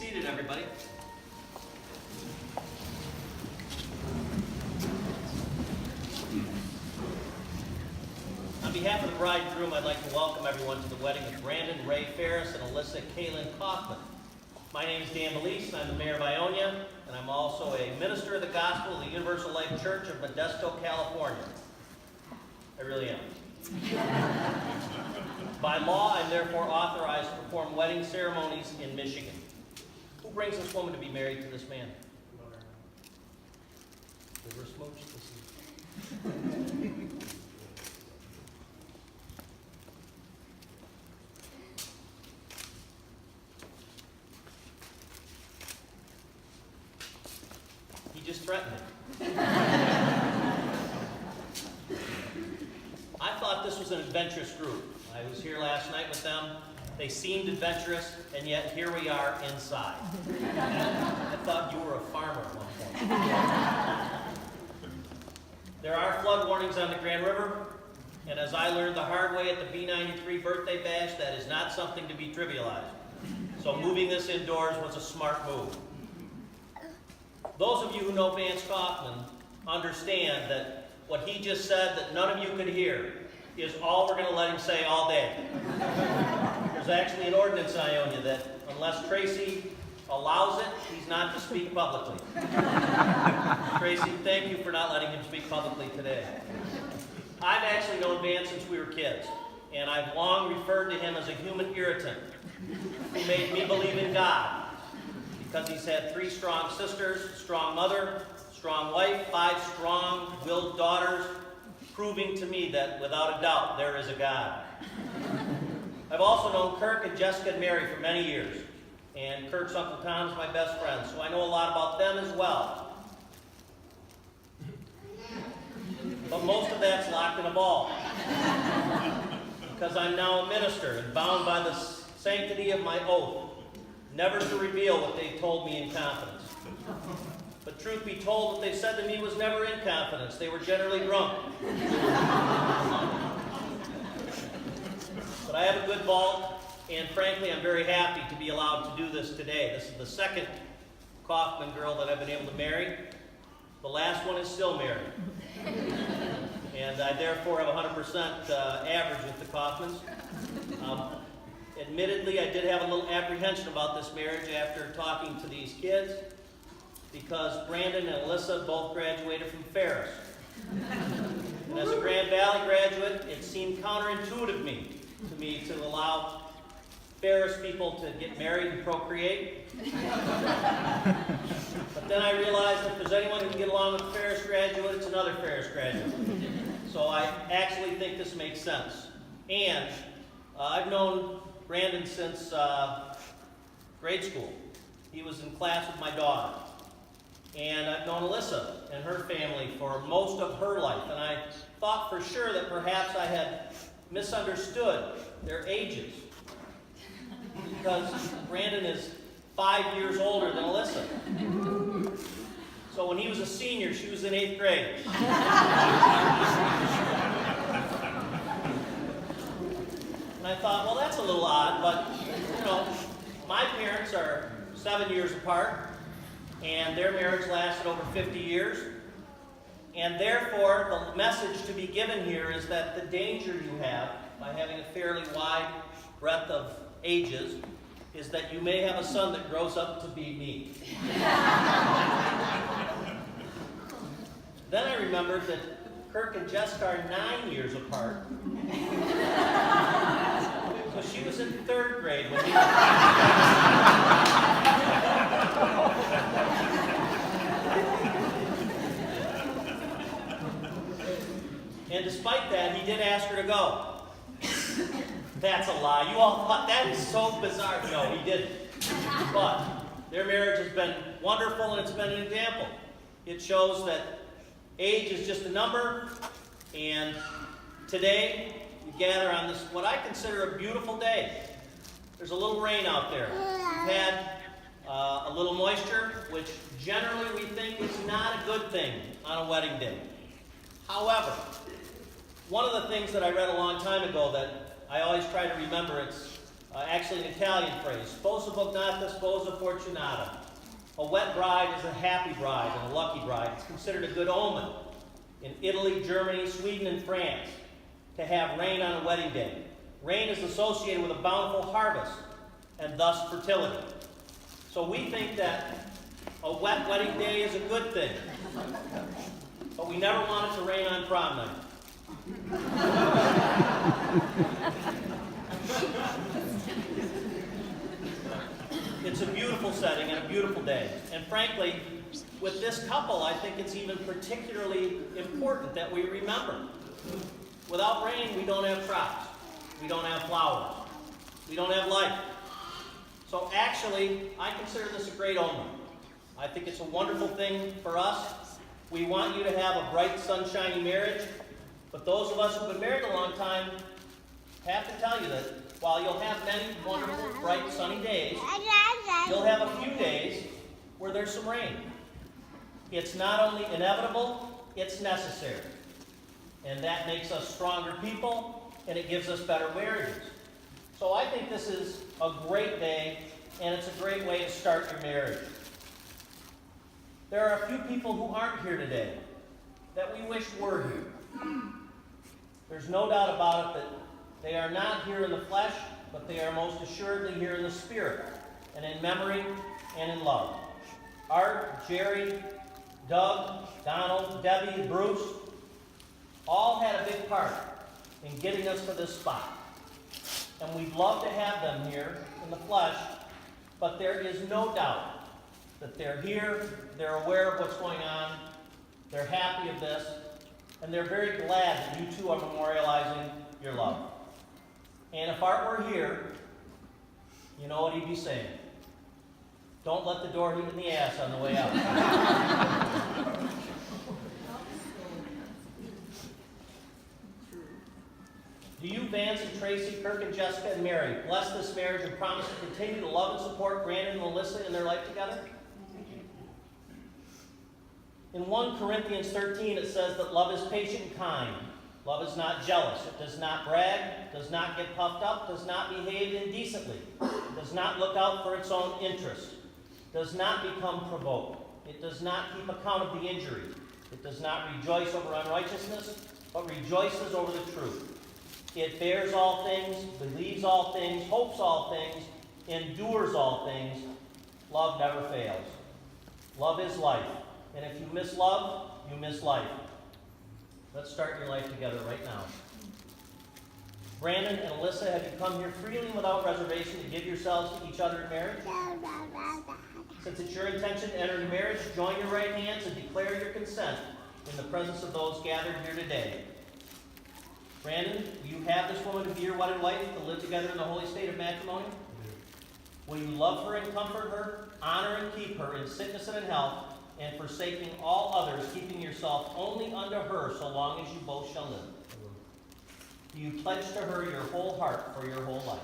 seated, everybody. On behalf of the bride and groom, I'd like to welcome everyone to the wedding of Brandon Ray Ferris and Alyssa Kaylin Kaufman. My name is Dan Alyssa, and I'm the mayor of Ionia, and I'm also a minister of the gospel of the Universal Life Church of Modesto, California. I really am. By law, I'm therefore authorized to perform wedding ceremonies in Michigan. Who brings this woman to be married to this man? Give her a smooch. He just threatened it. I thought this was an adventurous group. I was here last night with them. They seemed adventurous, and yet here we are inside. I thought you were a farmer at one point. There are flood warnings on the Grand River, and as I learned the hard way at the B93 birthday bash, that is not something to be trivialized. So moving this indoors was a smart move. Those of you who know Vance Kaufman understand that what he just said that none of you could hear is all we're going to let him say all day. There's actually an ordinance in Ionia that unless Tracy allows it, he's not to speak publicly. Tracy, thank you for not letting him speak publicly today. I've actually known Vance since we were kids, and I've long referred to him as a human irritant who made me believe in God, because he's had 3 strong sisters, strong mother, strong wife, 5 strong-willed daughters, proving to me that, without a doubt, there is a God. I've also known Kirk and Jessica and Mary for many years, and Kirk's Uncle Tom's my best friend, so I know a lot about them as well. But most of that's locked in a vault, because I'm now a minister and bound by the sanctity of my oath, never to reveal what they told me in confidence. But truth be told, what they said to me was never in confidence. They were generally drunk. But I have a good vault, and frankly, I'm very happy to be allowed to do this today. This is the second Kaufman girl that I've been able to marry. The last one is still married. And I therefore have 100% average with the Kaufmans. Admittedly, I did have a little apprehension about this marriage after talking to these kids, because Brandon and Alyssa both graduated from Ferris. And as a Grand Valley graduate, it seemed counterintuitive to me to allow Ferris people to get married and procreate. But then I realized if there's anyone who can get along with a Ferris graduate, it's another Ferris graduate. So I actually think this makes sense. And I've known Brandon since grade school. He was in class with my daughter. And I've known Alyssa and her family for most of her life. And I thought for sure that perhaps I had misunderstood their ages, because Brandon is 5 years older than Alyssa. So when he was a senior, she was in 8th grade. And I thought, well, that's a little odd, but, my parents are 7 years apart, and their marriage lasted over 50 years. And therefore, the message to be given here is that the danger you have by having a fairly wide breadth of ages is that you may have a son that grows up to be me. Then I remembered that Kirk and Jessica are 9 years apart. So she was in 3rd grade when he And despite that, he did ask her to go. That's a lie. You all thought that is so bizarre. No, he didn't. But their marriage has been wonderful, and it's been an example. It shows that age is just a number, and today we gather on this, what I consider a beautiful day. There's a little rain out there. We've had a little moisture, which generally we think is not a good thing on a wedding day. However, one of the things that I read a long time ago that I always try to remember, it's actually an Italian phrase, sposa bognata, sposa fortunata. A wet bride is a happy bride and a lucky bride. It's considered a good omen in Italy, Germany, Sweden, and France to have rain on a wedding day. Rain is associated with a bountiful harvest and thus fertility. So we think that a wet wedding day is a good thing, but we never want it to rain on prom night. It's a beautiful setting and a beautiful day. And frankly, with this couple, I think it's even particularly important that we remember. Without rain, we don't have crops. We don't have flowers. We don't have life. So actually, I consider this a great omen. I think it's a wonderful thing for us. We want you to have a bright, sunshiny marriage. But those of us who've been married a long time have to tell you that while you'll have many wonderful, bright, sunny days, you'll have a few days where there's some rain. It's not only inevitable, it's necessary. And that makes us stronger people, and it gives us better marriages. So I think this is a great day, and it's a great way to start your marriage. There are a few people who aren't here today that we wish were here. There's no doubt about it that they are not here in the flesh, but they are most assuredly here in the spirit, and in memory, and in love. Art, Jerry, Doug, Donald, Debbie, Bruce, all had a big part in getting us to this spot. And we'd love to have them here in the flesh, but there is no doubt that they're here, they're aware of what's going on, they're happy of this, and they're very glad that you two are memorializing your love. And if Art were here, you know what he'd be saying. Don't let the door hit in the ass on the way out. Do you, Vance and Tracy, Kirk and Jessica and Mary, bless this marriage and promise to continue to love and support Brandon and Alyssa in their life together? In 1 Corinthians 13, it says that love is patient and kind. Love is not jealous. It does not brag, does not get puffed up, does not behave indecently, does not look out for its own interest, does not become provoked. It does not keep account of the injury. It does not rejoice over unrighteousness, but rejoices over the truth. It bears all things, believes all things, hopes all things, endures all things. Love never fails. Love is life. And if you miss love, you miss life. Let's start your life together right now. Brandon and Alyssa, have you come here freely and without reservation to give yourselves to each other in marriage? Since it's your intention to enter into marriage, join your right hands and declare your consent in the presence of those gathered here today. Brandon, will you have this woman to be your wedded wife, to live together in the holy state of matrimony? Will you love her and comfort her, honor and keep her in sickness and in health, and forsaking all others, keeping yourself only unto her so long as you both shall live? Do you pledge to her your whole heart for your whole life?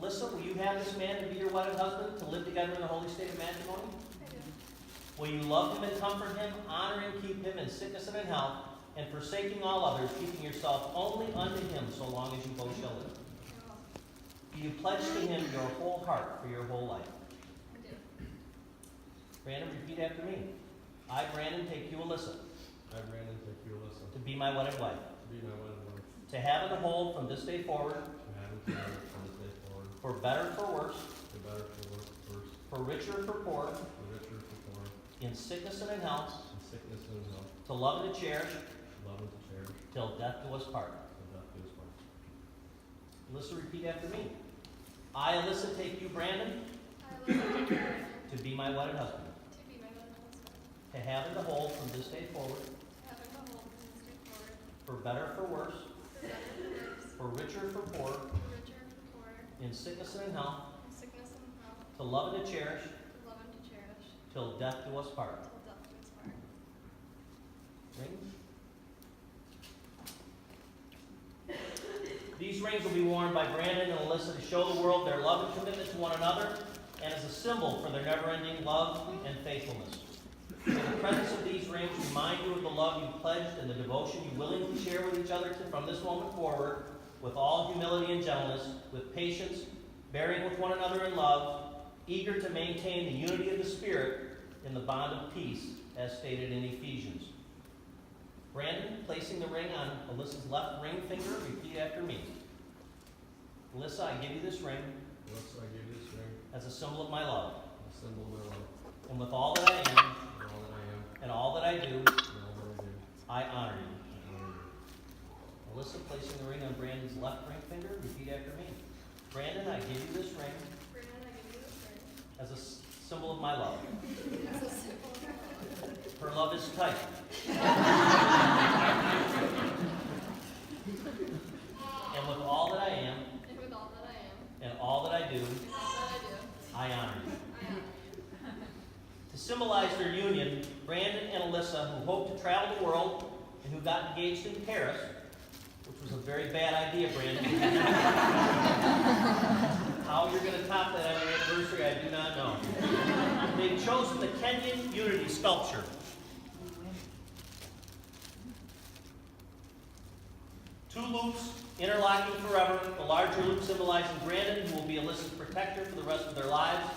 Alyssa, will you have this man to be your wedded husband, to live together in the holy state of matrimony? Will you love him and comfort him, honor and keep him in sickness and in health, and forsaking all others, keeping yourself only unto him so long as you both shall live? Do you pledge to him your whole heart for your whole life? I do. Brandon, repeat after me. I, Brandon, take you, Alyssa, I, Brandon, take you, Alyssa, to be my wedded wife, to be my wedded wife, to have and to hold from this day forward, to have and to have from this day forward, for better, for worse, for better, for worse, for richer, for poorer, for richer, for poorer, in sickness and in health, in sickness and in health, to love and to cherish, to love and to cherish, till death do us part. till death do us part. Alyssa, repeat after me. I, Alyssa, take you, Brandon, I will take you, Brandon, to be my wedded husband, to be my wedded husband, to have and to hold from this day forward, to have and to hold from this day forward, for better, for worse, for better, for worse, for richer, for poorer, for richer, for poorer, in sickness and in health, in sickness and in health, to love and to cherish, to love and to cherish, till death do us part. till death do us part. Rings. These rings will be worn by Brandon and Alyssa to show the world their love and commitment to one another, and as a symbol for their never-ending love and faithfulness. In the presence of these rings, remind you of the love you pledged and the devotion you willingly share with each other from this moment forward, with all humility and gentleness, with patience, bearing with one another in love, eager to maintain the unity of the Spirit in the bond of peace, as stated in Ephesians. Brandon, placing the ring on Alyssa's left ring finger, repeat after me. Alyssa, I give you this ring Alyssa, I give you this ring, as a symbol of my love, a symbol of my love, and with all that I am and all that I am, and all that I do, and all that I do. I honor you. I honor you. Alyssa, placing the ring on Brandon's left ring finger, repeat after me. Brandon, I give you this ring Brandon, I give you this ring as a symbol of my love. as a symbol of my love. Her love is tight. And with all that I am And with all that I am and all that I do, and all that I do, I honor you. I honor you. To symbolize their union, Brandon and Alyssa, who hope to travel the world and who got engaged in Paris, which was a very bad idea, Brandon. How you're going to top that on your anniversary, I do not know. They've chosen the Kenyan Unity sculpture. Two loops interlocking forever, the larger loop symbolizing Brandon, who will be Alyssa's protector for the rest of their lives.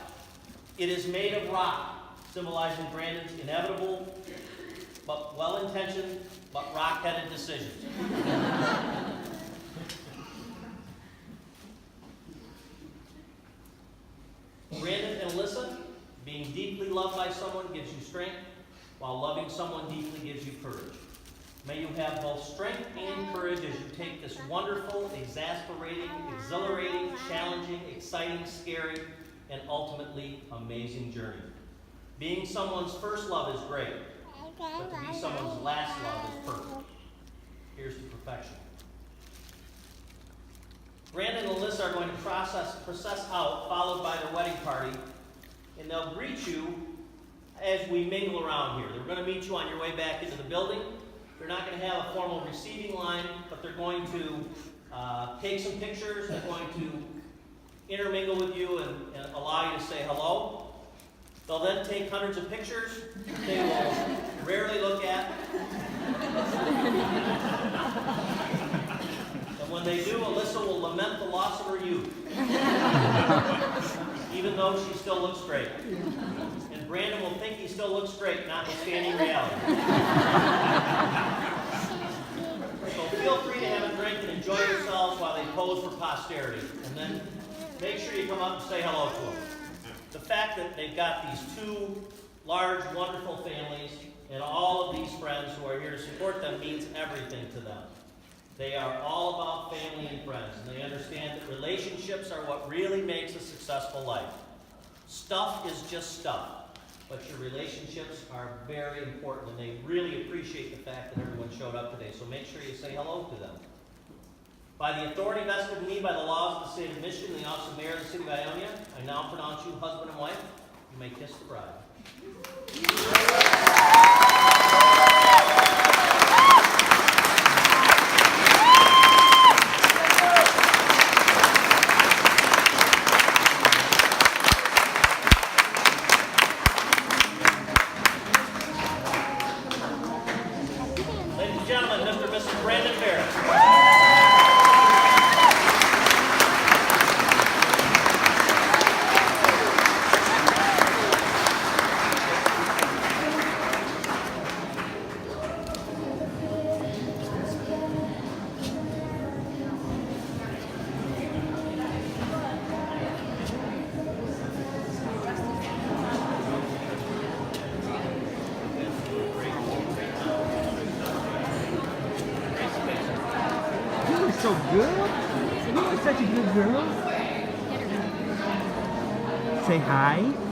It is made of rock, symbolizing Brandon's inevitable, but well-intentioned, but rock-headed decisions. Brandon and Alyssa, being deeply loved by someone gives you strength, while loving someone deeply gives you courage. May you have both strength and courage as you take this wonderful, exasperating, exhilarating, challenging, exciting, scary, and ultimately amazing journey. Being someone's first love is great, but to be someone's last love is perfect. Here's to perfection. Brandon and Alyssa are going to process out, followed by their wedding party, and they'll greet you as we mingle around here. They're going to meet you on your way back into the building. They're not going to have a formal receiving line, but they're going to take some pictures. They're going to intermingle with you and allow you to say hello. They'll then take hundreds of pictures they will rarely look at. And when they do, Alyssa will lament the loss of her youth, even though she still looks great. And Brandon will think he still looks great, notwithstanding reality. So feel free to have a drink and enjoy yourselves while they pose for posterity. And then make sure you come up and say hello to them. The fact that they've got these two large, wonderful families and all of these friends who are here to support them means everything to them. They are all about family and friends, and they understand that relationships are what really makes a successful life. Stuff is just stuff, but your relationships are very important, and they really appreciate the fact that everyone showed up today, so make sure you say hello to them. By the authority vested in me by the laws of the state of Michigan and the office of mayor of the city of Ionia, I now pronounce you husband and wife. You may kiss the bride. Ladies and gentlemen, Mr. and Mrs. Brandon Barrett. You look so good. You look such a good girl. Say hi.